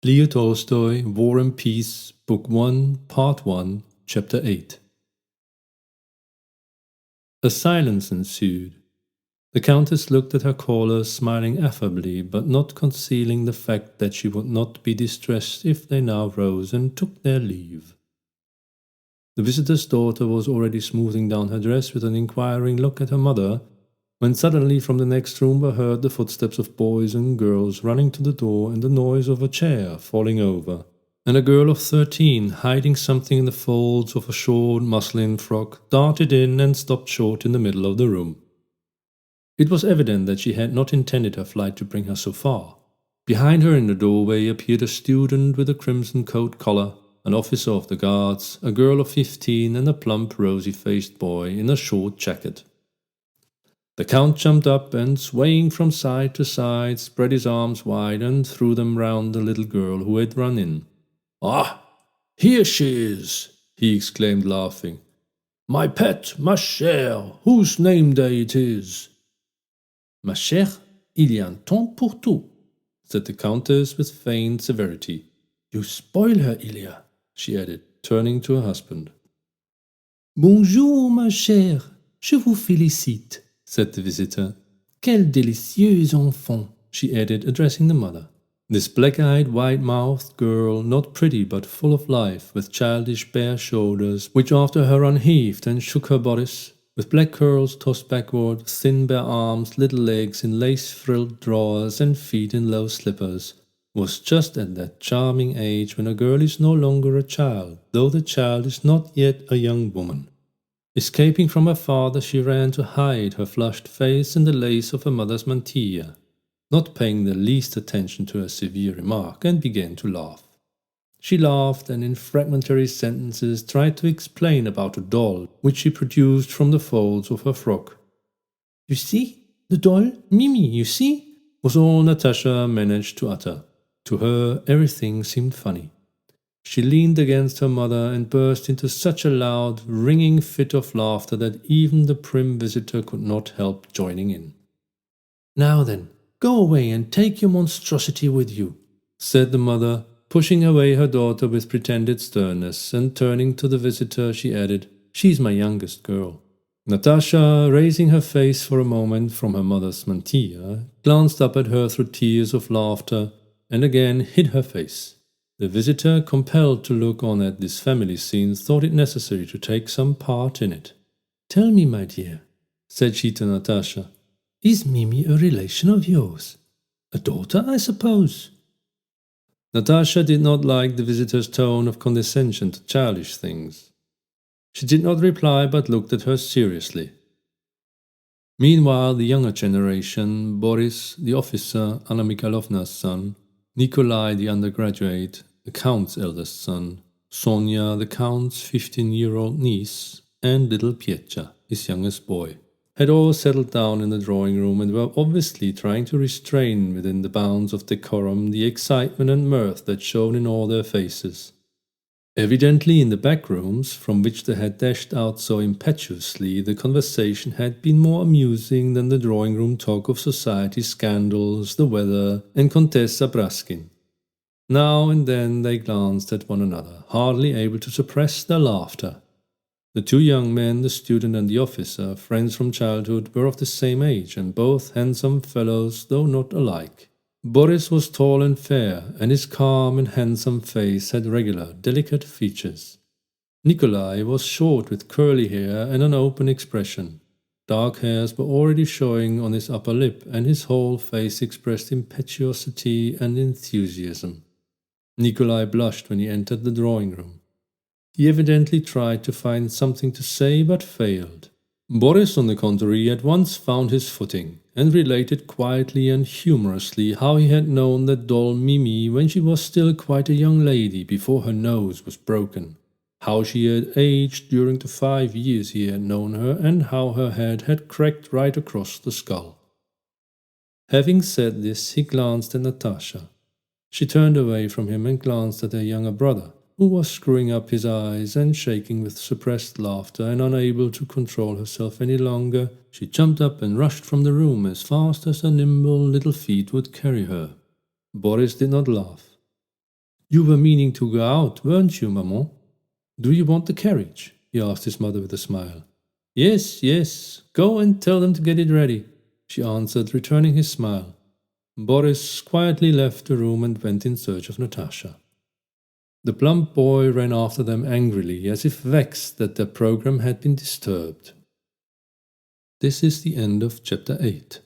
Leo Tolstoy, War and Peace, Book 1, Part 1, Chapter 8. A silence ensued. The Countess looked at her caller, smiling affably, but not concealing the fact that she would not be distressed if they now rose and took their leave. The visitor's daughter was already smoothing down her dress with an inquiring look at her mother, when suddenly from the next room were heard the footsteps of boys and girls running to the door and the noise of a chair falling over, and a girl of 13, hiding something in the folds of a short muslin frock, darted in and stopped short in the middle of the room. It was evident that she had not intended her flight to bring her so far. Behind her in the doorway appeared a student with a crimson coat collar, an officer of the guards, a girl of 15, and a plump, rosy-faced boy in a short jacket. The Count jumped up and, swaying from side to side, spread his arms wide and threw them round the little girl who had run in. "Ah, here she is!" he exclaimed, laughing. "My pet, ma chère, whose name day it is!" "Ma chère, il y a un temps pour tout," said the Countess with feigned severity. "You spoil her, Ilya," she added, turning to her husband. "Bonjour, ma chère, je vous félicite," said the visitor. "Quel délicieux enfant," she added, addressing the mother. This black-eyed, white-mouthed girl, not pretty but full of life, with childish bare shoulders, which after her run heaved and shook her bodice, with black curls tossed backward, thin bare arms, little legs in lace-frilled drawers, and feet in low slippers, was just at that charming age when a girl is no longer a child, though the child is not yet a young woman. Escaping from her father, she ran to hide her flushed face in the lace of her mother's mantilla, not paying the least attention to her severe remark, and began to laugh. She laughed and in fragmentary sentences tried to explain about a doll which she produced from the folds of her frock. "You see, the doll, Mimi, you see," was all Natasha managed to utter. To her, everything seemed funny. She leaned against her mother and burst into such a loud, ringing fit of laughter that even the prim visitor could not help joining in. "Now then, go away and take your monstrosity with you," said the mother, pushing away her daughter with pretended sternness, and turning to the visitor she added, "She's my youngest girl." Natasha, raising her face for a moment from her mother's mantilla, glanced up at her through tears of laughter, and again hid her face. The visitor, compelled to look on at this family scene, thought it necessary to take some part in it. "Tell me, my dear," said she to Natasha, "is Mimi a relation of yours? A daughter, I suppose?" Natasha did not like the visitor's tone of condescension to childish things. She did not reply, but looked at her seriously. Meanwhile, the younger generation, Boris, the officer, Anna Mikhailovna's son, Nikolai, the undergraduate, the Count's eldest son, Sonya, the Count's 15-year-old niece, and little Pietja, his youngest boy, had all settled down in the drawing-room and were obviously trying to restrain within the bounds of decorum the excitement and mirth that shone in all their faces. Evidently in the back rooms, from which they had dashed out so impetuously, the conversation had been more amusing than the drawing-room talk of society scandals, the weather, and Contessa Braskin. Now and then they glanced at one another, hardly able to suppress their laughter. The two young men, the student and the officer, friends from childhood, were of the same age, and both handsome fellows, though not alike. Boris was tall and fair, and his calm and handsome face had regular, delicate features. Nikolai was short with curly hair and an open expression. Dark hairs were already showing on his upper lip, and his whole face expressed impetuosity and enthusiasm. Nikolai blushed when he entered the drawing-room. He evidently tried to find something to say, but failed. Boris, on the contrary, at once found his footing, and related quietly and humorously how he had known that doll Mimi when she was still quite a young lady before her nose was broken, how she had aged during the 5 years he had known her, and how her head had cracked right across the skull. Having said this, he glanced at Natasha. She turned away from him and glanced at her younger brother, who was screwing up his eyes and shaking with suppressed laughter, and unable to control herself any longer, she jumped up and rushed from the room as fast as her nimble little feet would carry her. Boris did not laugh. "You were meaning to go out, weren't you, maman? Do you want the carriage?" he asked his mother with a smile. "Yes, yes, go and tell them to get it ready," she answered, returning his smile. Boris quietly left the room and went in search of Natasha. The plump boy ran after them angrily, as if vexed that their program had been disturbed. This is the end of chapter 8.